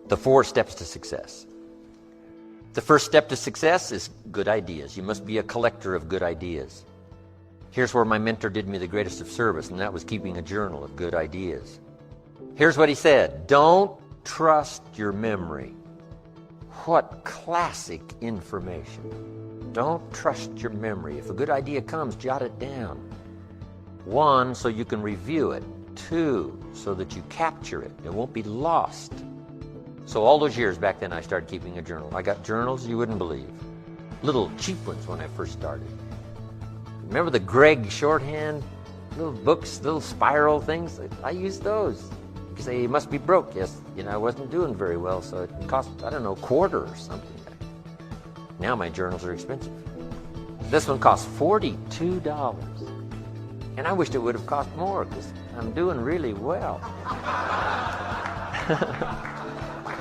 The 4 steps to success. The first step to success is good ideas. You must be a collector of good ideas. Here's where my mentor did me the greatest of service, and that was keeping a journal of good ideas. Here's what he said: don't trust your memory. What classic information. Don't trust your memory. If a good idea comes, jot it down. 1, so you can review it. 2, so that you capture it. It won't be lost. So all those years back then, I started keeping a journal. I got journals you wouldn't believe. Little cheap ones when I first started. Remember the Gregg shorthand? Little books, little spiral things? I used those. You say, you must be broke. Yes, I wasn't doing very well, so it cost, I don't know, a quarter or something. Now my journals are expensive. This one costs $42. And I wished it would have cost more, because I'm doing really well.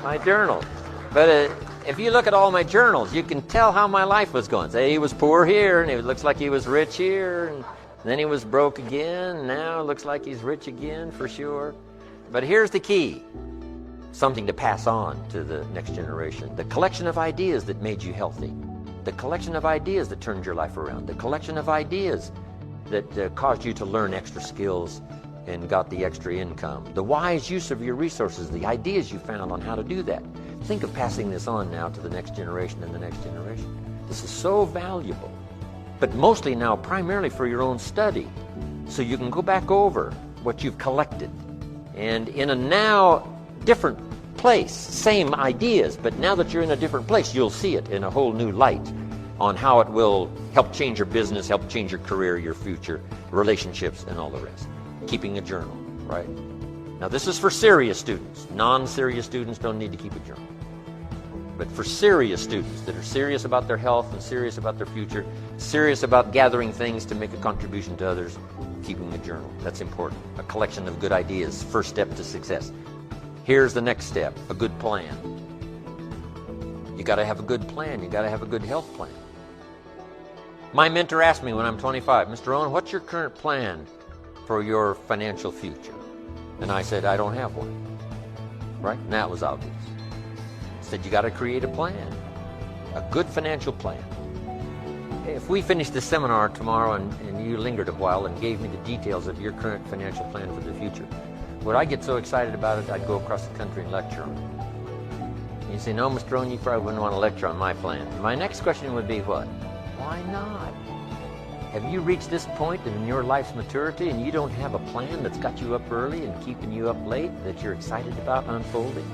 My journal. But if you look at all my journals, you can tell how my life was going. Say he was poor here, and it looks like he was rich here, and then he was broke again, and now it looks like he's rich again for sure. But here's the key. Something to pass on to the next generation. The collection of ideas that made you healthy. The collection of ideas that turned your life around. The collection of ideas that caused you to learn extra skills and got the extra income. The wise use of your resources, the ideas you found on how to do that. Think of passing this on now to the next generation and the next generation. This is so valuable. But mostly now, primarily for your own study. So you can go back over what you've collected. And in a now different place, same ideas, but now that you're in a different place, you'll see it in a whole new light on how it will help change your business, help change your career, your future, relationships, and all the rest. Keeping a journal, right? Now this is for serious students. Non-serious students don't need to keep a journal. But for serious students that are serious about their health and serious about their future, serious about gathering things to make a contribution to others, keeping a journal. That's important. A collection of good ideas, first step to success. Here's the next step, a good plan. You got to have a good plan. You got to have a good health plan. My mentor asked me when I'm 25, Mr. Rohn, what's your current plan for your financial future? And I said, I don't have one. Right? And that was obvious. I said, you got to create a plan, a good financial plan. If we finished this seminar tomorrow and you lingered a while and gave me the details of your current financial plan for the future, would I get so excited about it I'd go across the country and lecture on it? You say, no, Mr. Rohn, you probably wouldn't want to lecture on my plan. My next question would be what? Why not? Have you reached this point in your life's maturity and you don't have a plan that's got you up early and keeping you up late that you're excited about unfolding?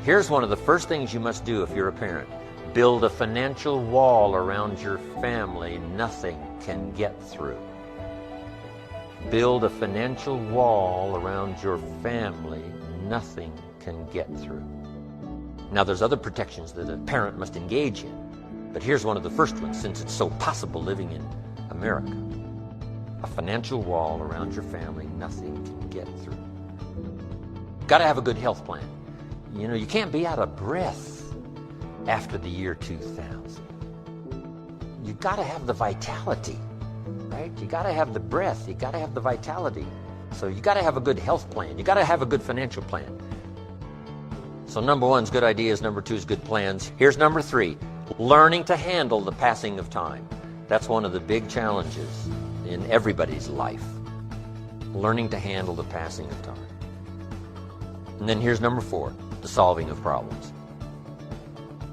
Here's one of the first things you must do if you're a parent. Build a financial wall around your family nothing can get through. Build a financial wall around your family nothing can get through. Now there's other protections that a parent must engage in, but here's one of the first ones since it's so possible living in America. A financial wall around your family nothing can get through. Got to have a good health plan. You can't be out of breath after the year 2000. You got to have the vitality, right? You got to have the breath. You got to have the vitality. So you got to have a good health plan. You got to have a good financial plan. So number 1 is good ideas. Number 2 is good plans. Here's number 3, learning to handle the passing of time. That's one of the big challenges in everybody's life. Learning to handle the passing of time. And then here's number 4, the solving of problems.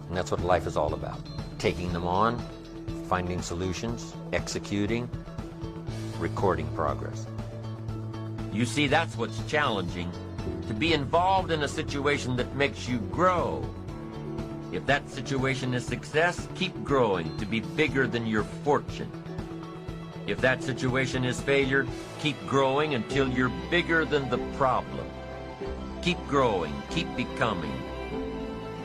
And that's what life is all about. Taking them on, finding solutions, executing, recording progress. You see, that's what's challenging, to be involved in a situation that makes you grow. If that situation is success, keep growing to be bigger than your fortune. If that situation is failure, keep growing until you're bigger than the problem. Keep growing, keep becoming,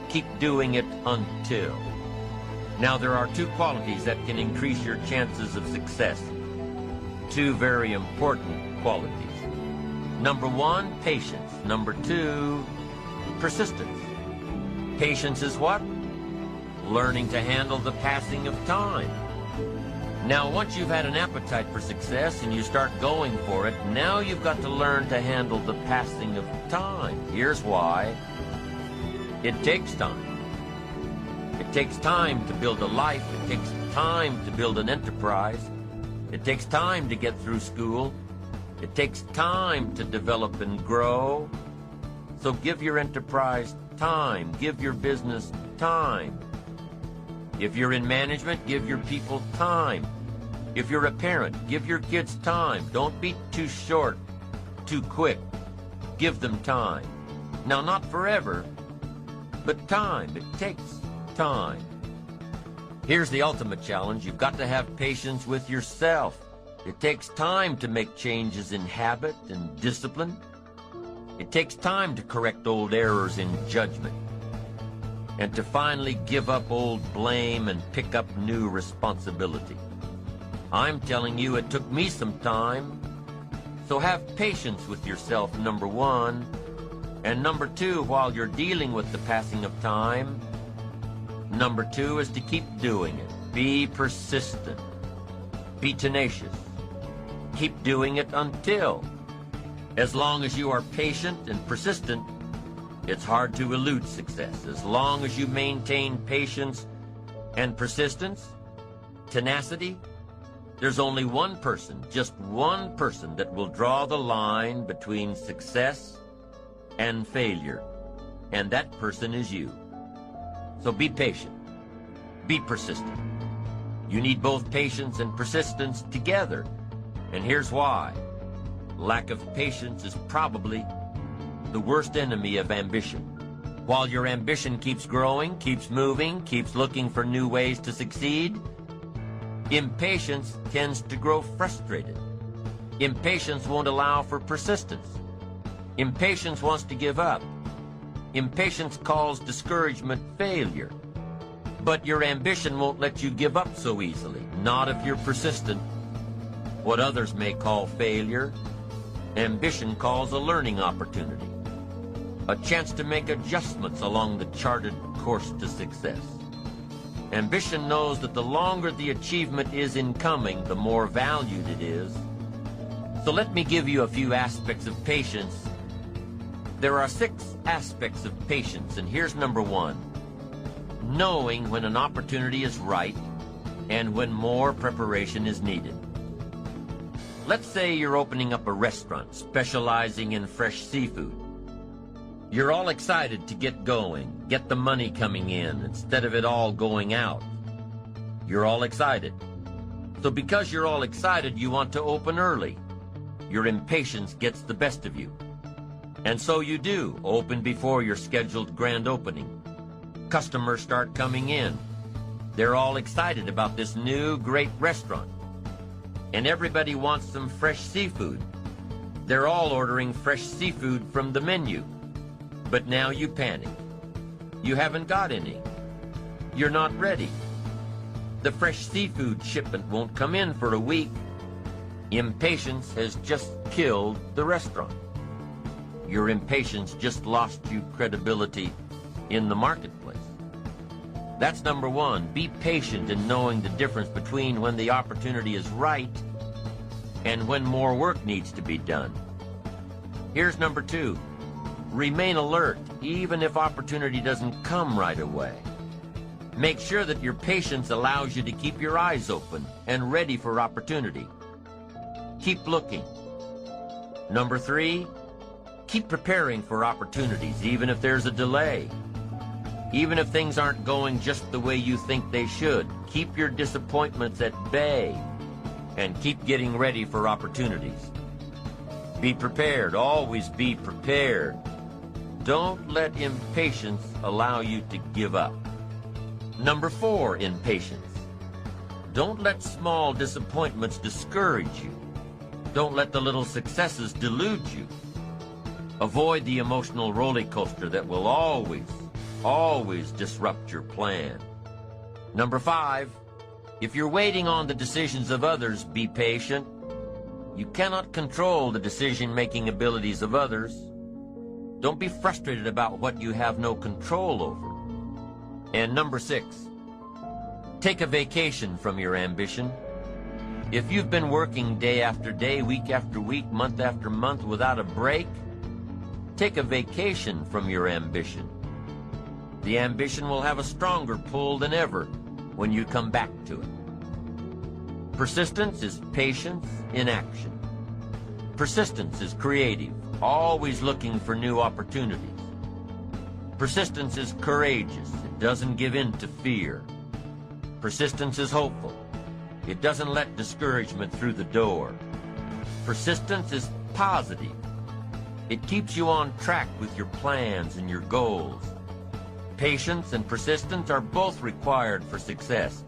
keep doing it until. Now there are 2 qualities that can increase your chances of success. 2 very important qualities. Number 1, patience. Number 2, persistence. Patience is what? Learning to handle the passing of time. Now, once you've had an appetite for success and you start going for it, now you've got to learn to handle the passing of time. Here's why. It takes time. It takes time to build a life. It takes time to build an enterprise. It takes time to get through school. It takes time to develop and grow. So give your enterprise time. Give your business time. If you're in management, give your people time. If you're a parent, give your kids time. Don't be too short, too quick. Give them time. Now, not forever, but time. It takes time. Here's the ultimate challenge. You've got to have patience with yourself. It takes time to make changes in habit and discipline. It takes time to correct old errors in judgment and to finally give up old blame and pick up new responsibility. I'm telling you, it took me some time. So have patience with yourself, number one. And number two, while you're dealing with the passing of time, number two is to keep doing it. Be persistent. Be tenacious. Keep doing it until. As long as you are patient and persistent, it's hard to elude success. As long as you maintain patience and persistence, tenacity, there's only one person, just one person, that will draw the line between success and failure. And that person is you. So be patient. Be persistent. You need both patience and persistence together. And here's why. Lack of patience is probably the worst enemy of ambition. While your ambition keeps growing, keeps moving, keeps looking for new ways to succeed, impatience tends to grow frustrated. Impatience won't allow for persistence. Impatience wants to give up. Impatience calls discouragement failure. But your ambition won't let you give up so easily, not if you're persistent. What others may call failure, ambition calls a learning opportunity, a chance to make adjustments along the charted course to success. Ambition knows that the longer the achievement is in coming, the more valued it is. So let me give you a few aspects of patience. There are 6 aspects of patience, and here's number 1. Knowing when an opportunity is right and when more preparation is needed. Let's say you're opening up a restaurant specializing in fresh seafood. You're all excited to get going, get the money coming in instead of it all going out. You're all excited. So because you're all excited, you want to open early. Your impatience gets the best of you. And so you do, open before your scheduled grand opening. Customers start coming in. They're all excited about this new great restaurant. And everybody wants some fresh seafood. They're all ordering fresh seafood from the menu. But now you panic. You haven't got any. You're not ready. The fresh seafood shipment won't come in for a week. Impatience has just killed the restaurant. Your impatience just lost you credibility in the marketplace. That's number 1. Be patient in knowing the difference between when the opportunity is right and when more work needs to be done. Here's number 2. Remain alert, even if opportunity doesn't come right away. Make sure that your patience allows you to keep your eyes open and ready for opportunity. Keep looking. Number 3, keep preparing for opportunities, even if there's a delay. Even if things aren't going just the way you think they should, keep your disappointments at bay and keep getting ready for opportunities. Be prepared. Always be prepared. Don't let impatience allow you to give up. Number 4, impatience. Don't let small disappointments discourage you. Don't let the little successes delude you. Avoid the emotional roller coaster that will always disrupt your plan. Number 5, if you're waiting on the decisions of others, be patient. You cannot control the decision-making abilities of others. Don't be frustrated about what you have no control over. And number 6, take a vacation from your ambition. If you've been working day after day, week after week, month after month without a break, take a vacation from your ambition. The ambition will have a stronger pull than ever when you come back to it. Persistence is patience in action. Persistence is creative, always looking for new opportunities. Persistence is courageous. It doesn't give in to fear. Persistence is hopeful. It doesn't let discouragement through the door. Persistence is positive. It keeps you on track with your plans and your goals. Patience and persistence are both required for success,